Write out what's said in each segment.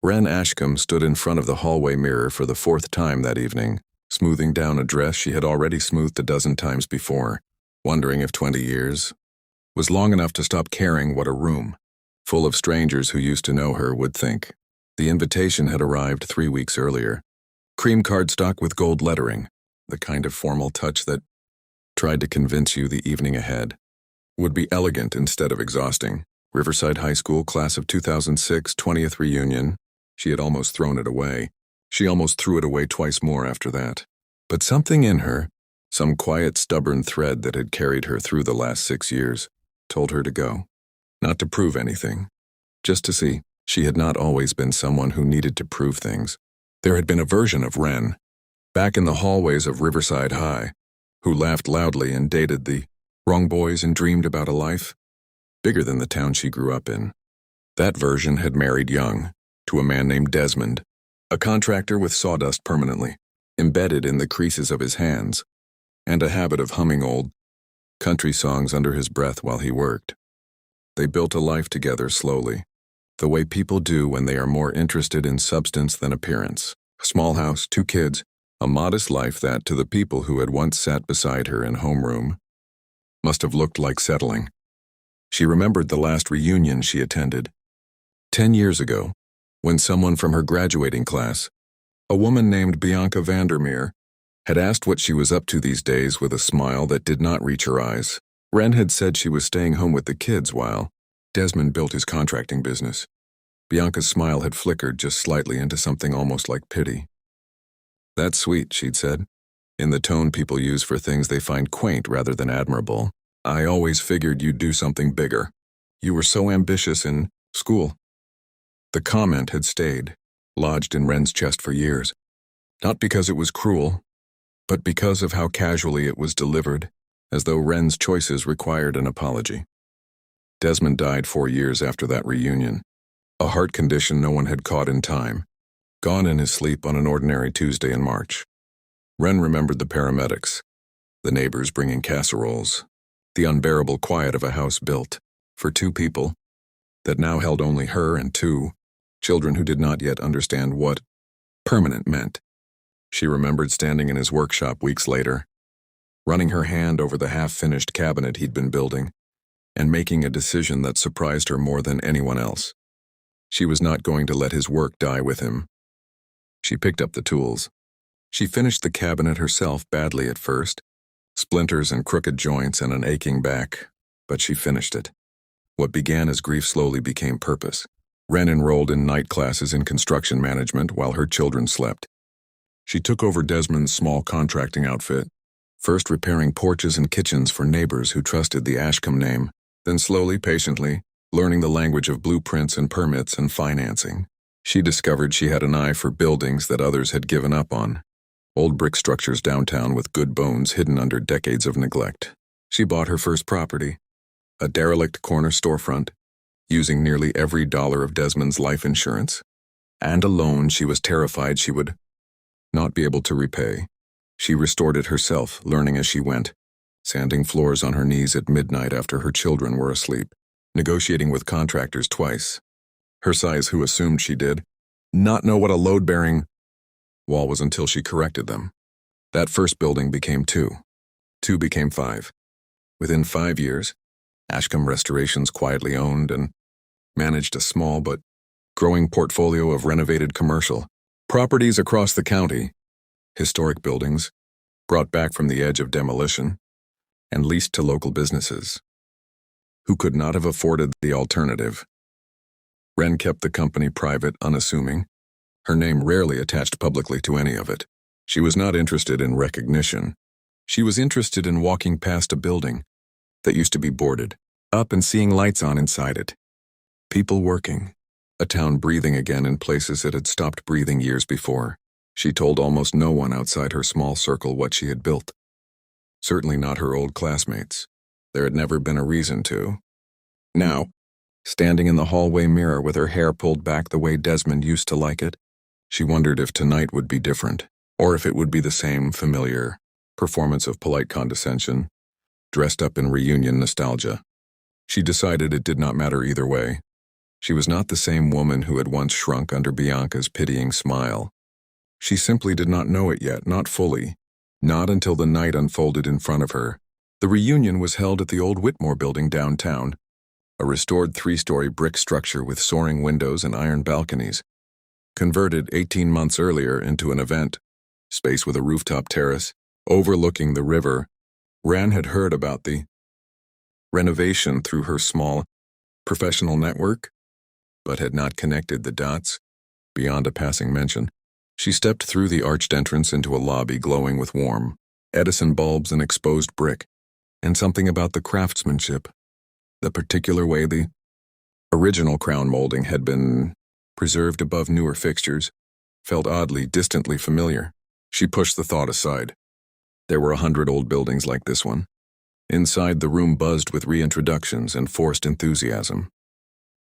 Wren Ashcombe stood in front of the hallway mirror for the fourth time that evening, smoothing down a dress she had already smoothed a dozen times before, wondering if 20 years was long enough to stop caring what a room, full of strangers who used to know her, would think. The invitation had arrived 3 weeks earlier. Cream cardstock with gold lettering, the kind of formal touch that tried to convince you the evening ahead would be elegant instead of exhausting. Riverside High School, class of 2006, 20th reunion. She had almost thrown it away. She almost threw it away twice more after that. But something in her, some quiet, stubborn thread that had carried her through the last 6 years, told her to go. Not to prove anything, just to see. She had not always been someone who needed to prove things. There had been a version of Wren, back in the hallways of Riverside High, who laughed loudly and dated the wrong boys and dreamed about a life bigger than the town she grew up in. That version had married young, to a man named Desmond, a contractor with sawdust permanently embedded in the creases of his hands, and a habit of humming old country songs under his breath while he worked. They built a life together slowly, the way people do when they are more interested in substance than appearance. A small house, 2 kids, a modest life that, to the people who had once sat beside her in homeroom, must have looked like settling. She remembered the last reunion she attended, 10 years ago, when someone from her graduating class, a woman named Bianca Vandermeer, had asked what she was up to these days with a smile that did not reach her eyes. Wren had said she was staying home with the kids while Desmond built his contracting business. Bianca's smile had flickered just slightly into something almost like pity. "That's sweet," she'd said, in the tone people use for things they find quaint rather than admirable. "I always figured you'd do something bigger. You were so ambitious in school." The comment had stayed, lodged in Wren's chest for years, not because it was cruel, but because of how casually it was delivered, as though Wren's choices required an apology. Desmond died 4 years after that reunion, a heart condition no one had caught in time, gone in his sleep on an ordinary Tuesday in March. Wren remembered the paramedics, the neighbors bringing casseroles, the unbearable quiet of a house built, for 2 people, that now held only her and 2 children who did not yet understand what permanent meant. She remembered standing in his workshop weeks later, running her hand over the half-finished cabinet he'd been building, and making a decision that surprised her more than anyone else. She was not going to let his work die with him. She picked up the tools. She finished the cabinet herself, badly at first, splinters and crooked joints and an aching back, but she finished it. What began as grief slowly became purpose. Wren enrolled in night classes in construction management while her children slept. She took over Desmond's small contracting outfit, first repairing porches and kitchens for neighbors who trusted the Ashcombe name, then slowly, patiently, learning the language of blueprints and permits and financing. She discovered she had an eye for buildings that others had given up on, old brick structures downtown with good bones hidden under decades of neglect. She bought her first property, a derelict corner storefront, using nearly every dollar of Desmond's life insurance, and a loan she was terrified she would not be able to repay. She restored it herself, learning as she went, sanding floors on her knees at midnight after her children were asleep, negotiating with contractors twice, her size who assumed she did not know what a load-bearing wall was until she corrected them. That first building became 2. 2 became 5. Within 5 years, Ashcombe Restorations quietly owned and managed a small but growing portfolio of renovated commercial properties across the county, historic buildings, brought back from the edge of demolition, and leased to local businesses, who could not have afforded the alternative. Wren kept the company private, unassuming, her name rarely attached publicly to any of it. She was not interested in recognition. She was interested in walking past a building that used to be boarded up and seeing lights on inside it. People working, a town breathing again in places it had stopped breathing years before. She told almost no one outside her small circle what she had built. Certainly not her old classmates. There had never been a reason to. Now, standing in the hallway mirror with her hair pulled back the way Desmond used to like it, she wondered if tonight would be different, or if it would be the same familiar performance of polite condescension, dressed up in reunion nostalgia. She decided it did not matter either way. She was not the same woman who had once shrunk under Bianca's pitying smile. She simply did not know it yet, not fully, not until the night unfolded in front of her. The reunion was held at the old Whitmore building downtown, a restored 3-story brick structure with soaring windows and iron balconies, converted 18 months earlier into an event space with a rooftop terrace overlooking the river. Ran had heard about the renovation through her small professional network, but had not connected the dots beyond a passing mention. She stepped through the arched entrance into a lobby glowing with warm Edison bulbs and exposed brick, and something about the craftsmanship, the particular way the original crown molding had been preserved above newer fixtures, felt oddly, distantly familiar. She pushed the thought aside. There were 100 old buildings like this one. Inside, the room buzzed with reintroductions and forced enthusiasm.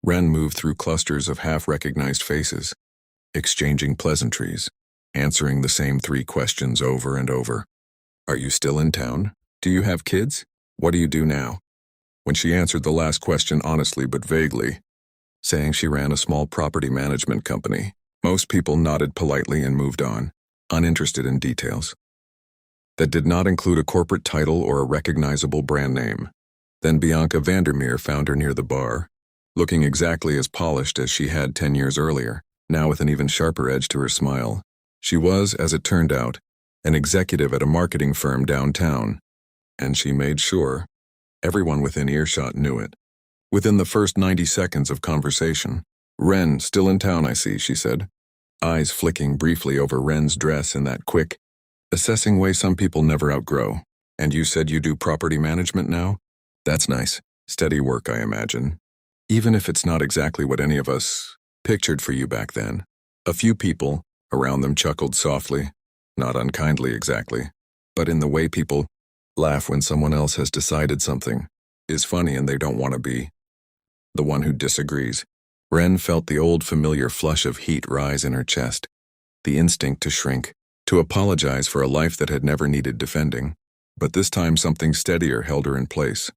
Ren moved through clusters of half-recognized faces, exchanging pleasantries, answering the same 3 questions over and over. Are you still in town? Do you have kids? What do you do now? When she answered the last question honestly but vaguely, saying she ran a small property management company, most people nodded politely and moved on, uninterested in details. That did not include a corporate title or a recognizable brand name. Then Bianca Vandermeer found her near the bar, looking exactly as polished as she had 10 years earlier, now with an even sharper edge to her smile. She was, as it turned out, an executive at a marketing firm downtown, and she made sure everyone within earshot knew it. Within the first 90 seconds of conversation, Ren, still in town I see, she said, eyes flicking briefly over Ren's dress in that quick, assessing way some people never outgrow. And you said you do property management now? That's nice. Steady work, I imagine. Even if it's not exactly what any of us pictured for you back then. A few people around them chuckled softly, not unkindly exactly, but in the way people laugh when someone else has decided something is funny and they don't want to be the one who disagrees. Ren felt the old familiar flush of heat rise in her chest, the instinct to shrink, to apologize for a life that had never needed defending. But this time something steadier held her in place.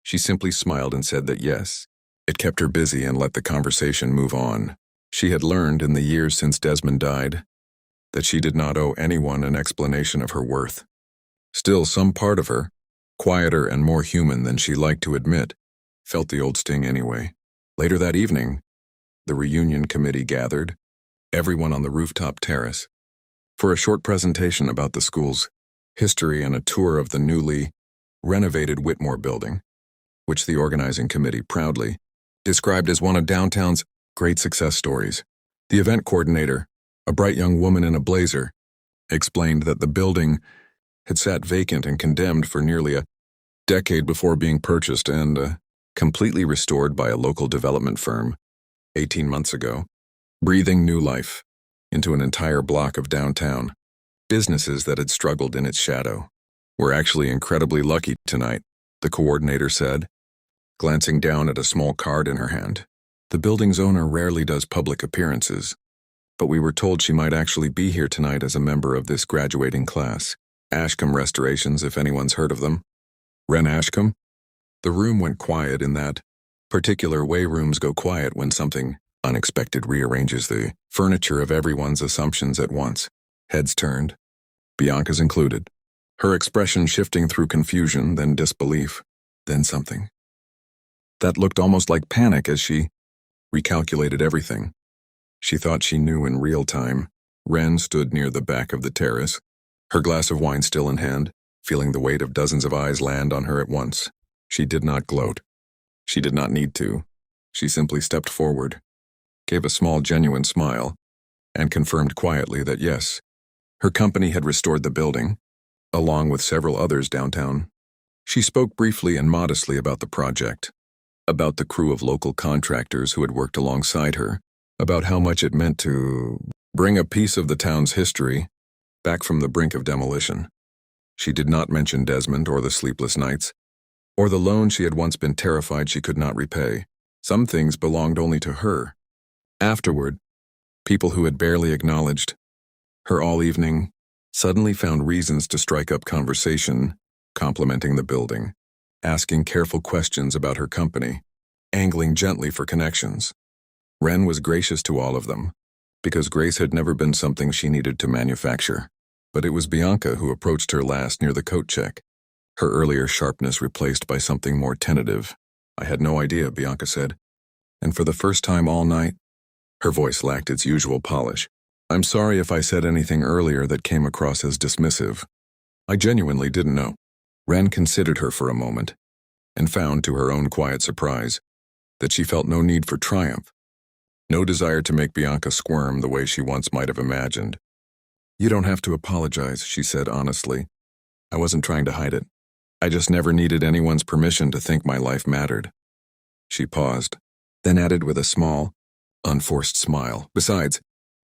She simply smiled and said that yes. It kept her busy and let the conversation move on. She had learned in the years since Desmond died that she did not owe anyone an explanation of her worth. Still, some part of her, quieter and more human than she liked to admit, felt the old sting anyway. Later that evening, the reunion committee gathered, everyone on the rooftop terrace, for a short presentation about the school's history and a tour of the newly renovated Whitmore building, which the organizing committee proudly described as one of downtown's great success stories. The event coordinator, a bright young woman in a blazer, explained that the building had sat vacant and condemned for nearly a decade before being purchased and completely restored by a local development firm 18 months ago, breathing new life into an entire block of downtown. Businesses that had struggled in its shadow. We're actually incredibly lucky tonight, the coordinator said, glancing down at a small card in her hand. The building's owner rarely does public appearances, but we were told she might actually be here tonight as a member of this graduating class. Ashcombe Restorations, if anyone's heard of them. Ren Ashcombe? The room went quiet in that particular way rooms go quiet when something unexpected rearranges the furniture of everyone's assumptions at once. Heads turned, Bianca's included, her expression shifting through confusion, then disbelief, then something that looked almost like panic as she recalculated everything. She thought she knew in real time. Ren stood near the back of the terrace, her glass of wine still in hand, feeling the weight of dozens of eyes land on her at once. She did not gloat. She did not need to. She simply stepped forward, gave a small genuine smile, and confirmed quietly that yes, her company had restored the building, along with several others downtown. She spoke briefly and modestly about the project, about the crew of local contractors who had worked alongside her, about how much it meant to bring a piece of the town's history back from the brink of demolition. She did not mention Desmond or the sleepless nights, or the loan she had once been terrified she could not repay. Some things belonged only to her. Afterward, people who had barely acknowledged her all evening suddenly found reasons to strike up conversation, complimenting the building, asking careful questions about her company, angling gently for connections. Wren was gracious to all of them, because grace had never been something she needed to manufacture. But it was Bianca who approached her last near the coat check, her earlier sharpness replaced by something more tentative. "I had no idea," Bianca said. And for the first time all night, her voice lacked its usual polish. "I'm sorry if I said anything earlier that came across as dismissive. I genuinely didn't know." Wren considered her for a moment, and found, to her own quiet surprise, that she felt no need for triumph, no desire to make Bianca squirm the way she once might have imagined. "You don't have to apologize," she said honestly. "I wasn't trying to hide it. I just never needed anyone's permission to think my life mattered." She paused, then added with a small, unforced smile, "Besides,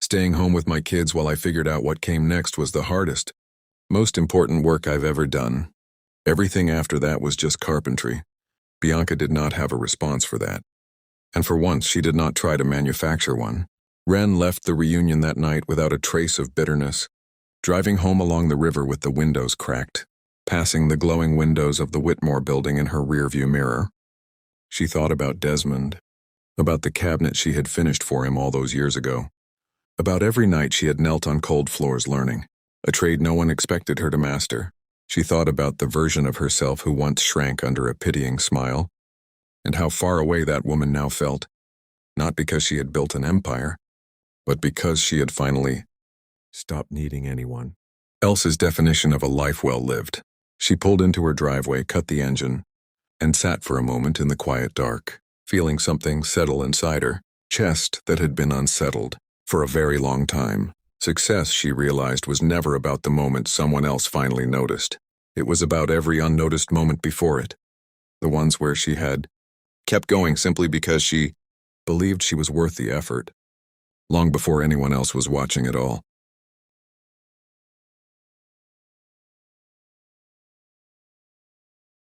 staying home with my kids while I figured out what came next was the hardest, most important work I've ever done. Everything after that was just carpentry." Bianca did not have a response for that, and for once she did not try to manufacture one. Wren left the reunion that night without a trace of bitterness, driving home along the river with the windows cracked, passing the glowing windows of the Whitmore building in her rearview mirror. She thought about Desmond, about the cabinet she had finished for him all those years ago, about every night she had knelt on cold floors learning, a trade no one expected her to master. She thought about the version of herself who once shrank under a pitying smile, and how far away that woman now felt, not because she had built an empire, but because she had finally stopped needing anyone else's definition of a life well lived. She pulled into her driveway, cut the engine, and sat for a moment in the quiet dark, feeling something settle inside her chest that had been unsettled for a very long time. Success, she realized, was never about the moment someone else finally noticed. It was about every unnoticed moment before it, the ones where she had kept going simply because she believed she was worth the effort, long before anyone else was watching at all.